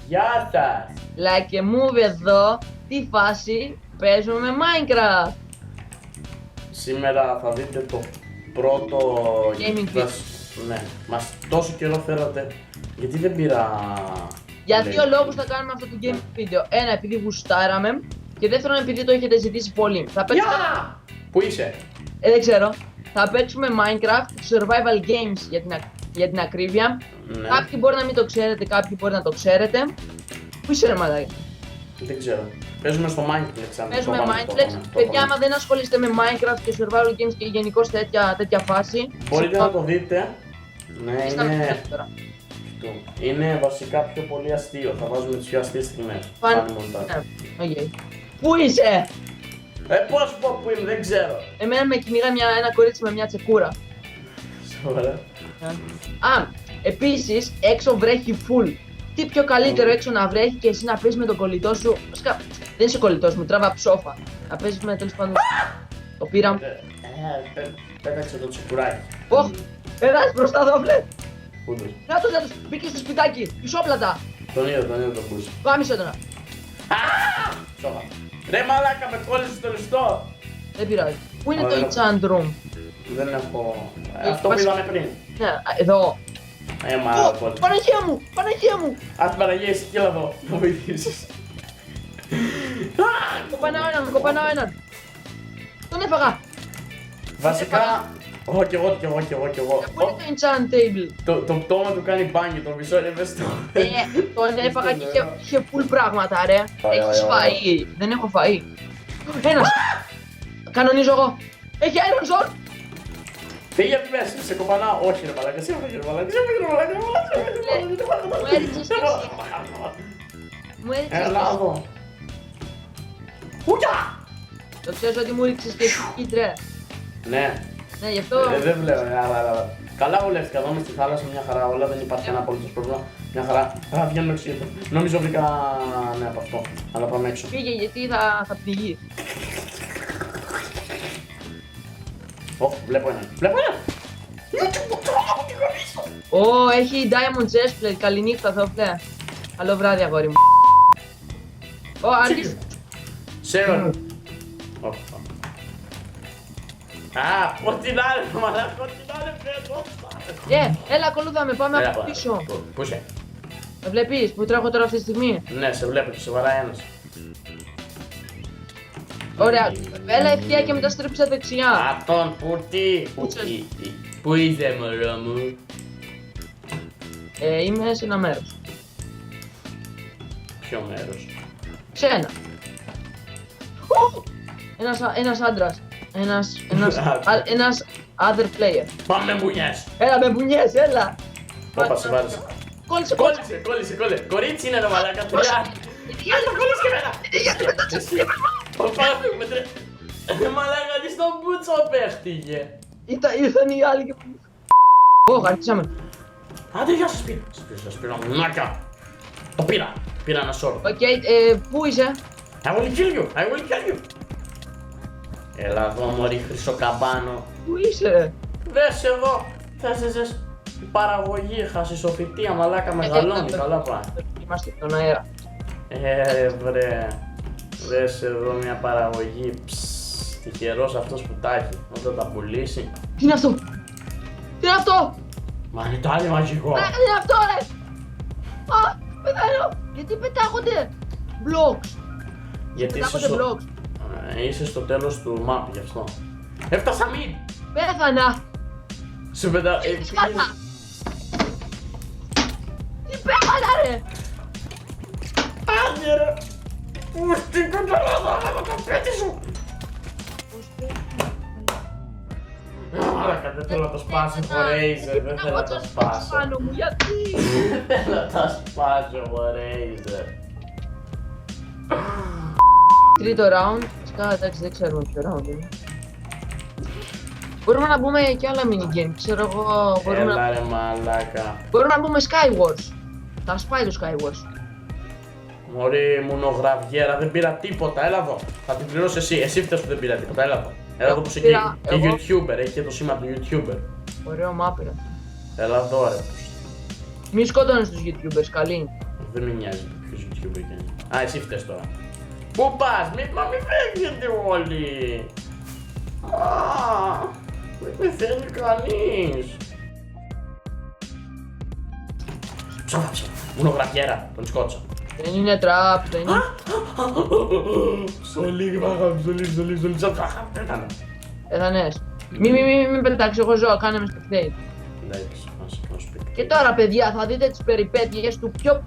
Γεια σας! Like a move εδώ, τι φάση, παίζουμε με Minecraft. Σήμερα θα δείτε το πρώτο Gaming video. Ναι, μας τόσο καιρό θέλατε. Γιατί δεν πήρα... Για λέει. δύο λόγους θα κάνουμε αυτό το gaming video. Ένα, επειδή γουστάραμε. Και δεύτερον, επειδή το έχετε ζητήσει πολύ. Θα παίξουμε... Γεια! Πού είσαι? Δεν ξέρω. Θα παίξουμε Minecraft survival games για την ακρίβεια. Ναι. Κάποιοι μπορεί να μην το ξέρετε, κάποιοι μπορεί να το ξέρετε. Πού είσαι ρε μαλάκα? Δεν ξέρω. Παίζουμε στο Minecraft. Παίζουμε Minecraft. Παιδιά, άμα δεν ασχολείστε με Minecraft και survival games και γενικώς τέτοια φάση. Μπορείτε να το δείτε. Ναι, Είστε είναι... τώρα. Είναι βασικά πιο πολύ αστείο. Θα βάζουμε τις πιο αστείες στιγμές. Φαν- Funny montage. Okay. Πού είσαι? Πώς σου πω που είμαι, δεν ξέρω. Εμένα με κυνήγα ένα κορίτσι με μια τσεκούρα. Σοβαρά. Α, επίσης έξω βρέχει full. Τι πιο καλύτερο έξω να βρέχει και εσύ να παίζεις με τον κολλητό σου. Βασικά, δεν είσαι κολλητός μου, τράβα ψόφα. Να παίζεις με τέλος πάντων. Το πήρα. Πέταξε το τσικουράκι. Ωχ, περάσεις μπροστά εδώ, βλέ. Πού το? Νάτος, μπήκε στο σπιτάκι, πισόπλατα. Τον είδα το πούσι. Γάμισε τώρα. Σοβα. Ρε μαλάκα, με κόλλησε στο ληστό. Δεν πειράζει. Πού είναι το Ωραία. enchant room? Δεν έχω... Αυτό που είδαμε πριν. Ναι, εδώ. Μα Ω, κόλλησε. Παναγία μου, Παναγία μου. Ας την Παναγία εσύ κοίτα εδώ, να βοηθήσεις. Κοπανάω έναν. Τον έφαγα. Βασικά... Εγώ κι εγώ. Πού είναι το enchant table? Το πτώμα του κάνει μπάνιο, το μισό είναι μες στο... Τον έφαγα και είχε full πράγματα ρε. Ωραία, Έχεις ωραία, ωραία. φαΐ? Δεν έχω φαΐ. Ένας. Κανονίζω εγώ. Έχει έναν ζόρ. Φύγε από τη μέση, σε κοπανάω. Όχι ρε μαλάκα, σε έφαγε ρε μαλάκα, σε έφαγε ρε μαλάκα. Μου έριξες και εσύ. Μου έριξες και Έλα εσύ. εδώ. Ουτιά! Το ξέρεις ότι μου έριξες και εσύ κίτρε. Ναι, Ναι, γι' αυτό. δεν βλέπω, αλλά. Καλά βολεύτηκα εδώ με στη θάλασσα, μια χαρά όλα, δεν υπάρχει ένα απολύτως πρόβλημα. Μια χαρά. Α, βγαίνουμε έξω. Νομίζω βρήκα ναι από αυτό, αλλά πάμε έξω. Φύγε γιατί θα πνιγεί. Ω, βλέπω έναν. Βλέπω έναν! Ω, έχει diamond chestplate. Καληνύχτα, Θεοφλέ. Καλό βράδυ, αγόρι μου. Ω, άρχισε. Σέρον. Α, ό,τι να είναι, μαλάκα, ό,τι να είναι φέτος. Έλα, ακολούθαμε, πάμε από πίσω. Πού είσαι? Με βλέπεις που τρέχω τώρα αυτή τη στιγμή? Ναι, σε βλέπω και σε βαράει ένας. Ωραία, έλα ευθεία και μετά στρίψε δεξιά. Αυτόν, πού είσαι μωρό μου? Είμαι σε ένα μέρος. Ποιο μέρος? Σε ένα. Ένας άντρας. Ένας other player. Πάμε μπουνιές. Έλα με μπουνιές, έλα. Όπα, σε βάρισα. Κόλλησε. Κόλλησε. Κορίτσι είναι ρε μαλάκα, τριά. Άντε, κόλλησε και εμένα. Εσύ. Όπα, φύγουμε τρε. Μαλάκα, τι στον μπούτσο παίχτηκε. Ήρθαν οι άλλοι και... Ω, αρχίσαμε. Άντε, γεια σας πήρα. Σας πήρα μουνάκα. Το πήρα. Πήρα ένα σώρο. Οκ, πού είσαι? I will kill you. Έλα εδώ μωρή χρυσοκαμπάνο. Πού είσαι? Δες εδώ. Θες παραγωγή, χασισοφυτία, μαλάκα μεγαλώνει, καλά πράγματα. Είμαστε στον αέρα. Βρε. Δες εδώ μια παραγωγή. Τυχερός αυτός που τα έχει. Όταν τα πουλήσει. Τι είναι αυτό? Τι είναι αυτό? Μα είναι το άλλο μαγικό. Τι είναι αυτό ρε? Α, πεθαίνω. Γιατί πετάγονται blocks? Γιατί Πετάγονται blocks. είσαι στο τέλος του map γι' αυτό. Έφτασα μην. Πέθανα. Σου πετά... Σκάτα. Τι πέθανα ρε? Άντε ρε. Πού στην κουταλάδα με το πέτη σου. Μαλάκα, δεν θέλω να το σπάσω χωρέιζερ, δεν θέλω να το σπάσω. Πάνω μου, γιατί? Δεν θέλω να το σπάσω χωρέιζερ. Τρίτο round. Σκά, εντάξει, δεν ξέρουμε ποιο round είναι. Μπορούμε να μπούμε και άλλα minigame, ξέρω εγώ, Έλα ρε μαλάκα. μπορούμε να μπούμε Skywars. Θα σπάει το Skywars. Μωρή μουνογραβιέρα, δεν πήρα τίποτα, έλα εδώ. Θα την πληρώσει εσύ φταίς που δεν πήρα τίποτα, έλα εδώ. Έλα εδώ που είσαι εκεί. Και εγώ. YouTuber, έχει και το σήμα του YouTuber. Ωραίο map είναι. Έλα εδώ ρε. Μη σκότωνες τους YouTubers, καλή. Δεν με νοιάζει ποιος YouTuber είναι. Α, εσύ φταίς τώρα. Πού πας, μη φεύγετε όλοι. Δεν με θέλει κανείς. Ψάφα, μονογραφιέρα, τον σκότωσα. Δεν είναι τραπ, δεν είναι. Ψωλί, ψωλί, ψωλί, Πέθανες. Μην πετάξεις, εγώ ζω, κάνε με spectate. εντάξει, να σου πει. Και τώρα παιδιά θα δείτε τις περιπέτειες του πιο...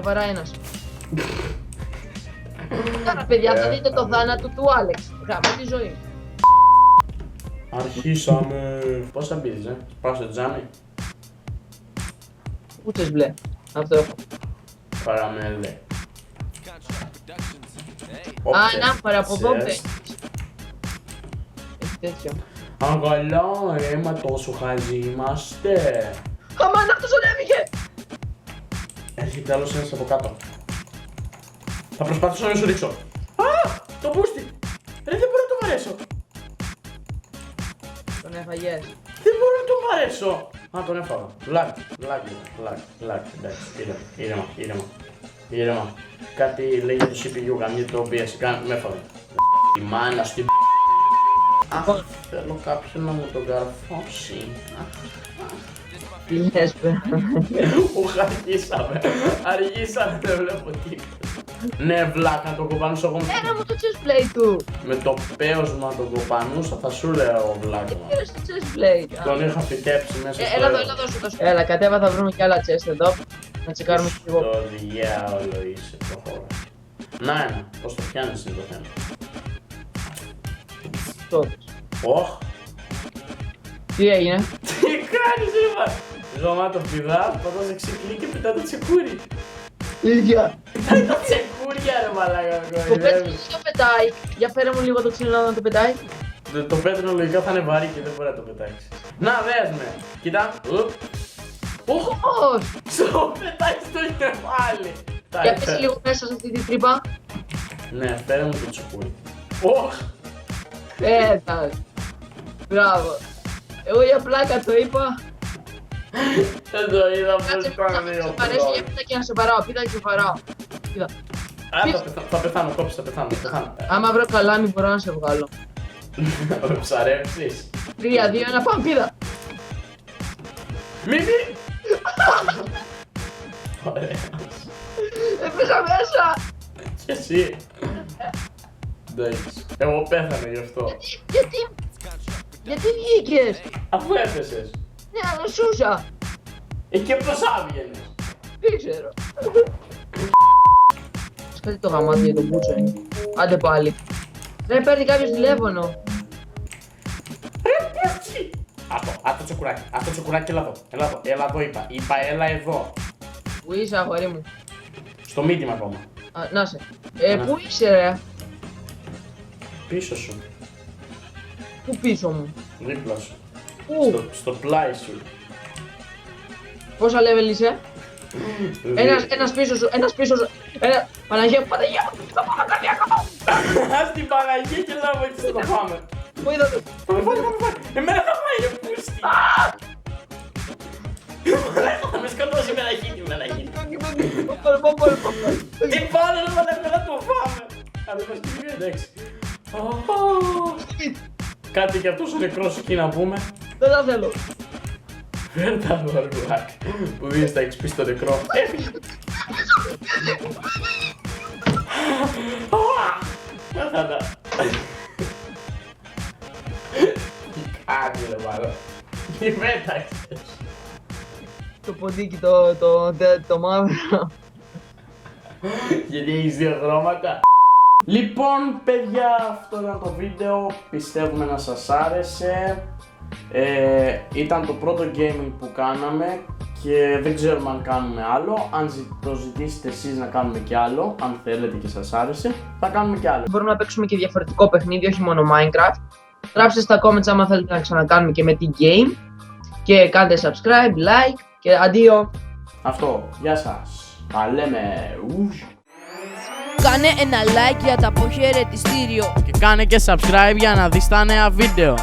βαράει ένας. Τώρα παιδιά θα δείτε το θάνατο του Άλεξ. Γάμω τη ζωή. Αρχίσαμε. Πόσα μπίζεις, πάω στο τζάμι. Ούτσες μπλε. Αυτό έχω. Καραμέλε. Να παραποδόπτε. Έχει τέτοιο. Αγκαλά ρε, μα τόσο χαζοί είμαστε. Αμάν, αυτός ανέβηκε! Έρχεται άλλος ένας από κάτω. Θα προσπαθήσω να σου ρίξω. Το μπούστι! Ρε, δεν μπορώ να το βαρέσω. Τον έφαγες. Δεν μπορώ να το βαρέσω. Τον έφαγα. Λάκ. Εντάξει, ήρεμα. Κάτι λέγεται το CPU, καμία το OBS, με έφαγα. Η μάνα στην θέλω κάποιον να μου τον καρφώσει. Τι λες πέρα. Αργήσαμε, δεν βλέπω τίποτα. Ναι, βλάκα, να τον κοπανούσα εγώ. Ένα μου το chestplate του. Με το πέος μου να τον κοπανούσα θα σου λέω βλάκα. Πήρες το chestplate. Τον είχα φυτέψει μέσα στο Έλα εδώ, δώσου το. Έλα, κατέβα, θα βρούμε κι άλλα chest εδώ. Να τσεκάρουμε κι εγώ. Το διάολο είσαι, προχώρα. Να ένα, πώς το πιάνεις είναι το θέμα. Τότε. Ωχ. Τι έγινε. Τι κάνεις είπα. Ζωμά το πηδά, πατάς εξεκλεί και πετά το τσεκούρι. Ίδια. Πετάει το τσεκούρια ρε μαλάκα. Το πέτρινο το πετάει. Για φέρε μου λίγο το ξύλο να το πετάει. Το πέτρινο λογικά θα είναι βαρύ και δεν μπορεί να το πετάξει. Να δες με. Κοίτα. Πώς. Στο πετάει στο κεφάλι. Για πες λίγο μέσα σε αυτή τη τρύπα. Ναι, φέρε μου το τσεκούρι. Ωχ. Πέτας. Μπράβο. Εγώ για πλάκα το είπα. Δεν το είδα πως Κάτσε πάνε να οι σε παρέσω για πίτα και να σε βαράω. Πίτα και σε βαράω. Κοίτα. Θα πεθάνω, κόψε, θα πεθάνω. Άμα βρω καλά μην μπορώ να σε βγάλω. Θα με ψαρέψεις. 3, 2, 1, πάμε πίδα. Μη. Ωραία. Έπαιζα μέσα. Και εσύ. Εντάξει. Εγώ πέθανα γι' αυτό. Γιατί βγήκες. Αφού έπεσες. Ναι, αλλά σούσα. Και πώς άβγαινες. Δεν ξέρω. Σκάτε το γαμάτι για τον Μπούτσο είναι. Άντε πάλι. Δεν παίρνει κάποιος τηλέφωνο. Αυτό τσεκουράκι. Αυτό τσεκουράκι, έλα εδώ. Έλα εδώ είπα. Έλα εδώ. Πού είσαι αγόρι μου. Στο μύτημα ακόμα. Να σε. Πού είσαι ρε. Πίσω σου. Πού πίσω μου. Δίπλα σου. Πού. Στο πλάι σου. Πόσα level είσαι. Ένας πίσω σου. Παναγία. Θα πάω να κάνει ακόμα. Ας την Παναγία και λάβω έτσι θα το πάμε. Πού είδα το. Θα με φάει. Εμένα θα φάει ρε πούστη. Θα με σκοτώσει με ένα χίτι. Τι πάνε ρε μαλάκα να το φάμε. Αν δεν μας πήγε εντάξει. Κάτι για αυτός ο νεκρός εκεί να πούμε. Δεν τα θέλω. Φέρε τα αργουλάκ που δίνεις τα XP στο νεκρό. Πέθανα. Τι κάνει ρε μάλλον. Τι πέταξες. Το ποντίκι το μαύρο. Γιατί έχεις δύο χρώματα. Λοιπόν παιδιά, αυτό ήταν το βίντεο, πιστεύουμε να σας άρεσε. Ήταν το πρώτο gaming που κάναμε και δεν ξέρουμε αν κάνουμε άλλο. Αν το ζητήσετε εσείς να κάνουμε κι άλλο, αν θέλετε και σας άρεσε, θα κάνουμε κι άλλο. Μπορούμε να παίξουμε και διαφορετικό παιχνίδι, όχι μόνο Minecraft. Γράψτε στα comments άμα θέλετε να ξανακάνουμε και με την game. Και κάντε subscribe, like και αντίο. Αυτό, γεια σας. Τα λέμε. Κάνε ένα like για το αποχαιρετιστήριο Και κάνε και subscribe για να δεις τα νέα βίντεο.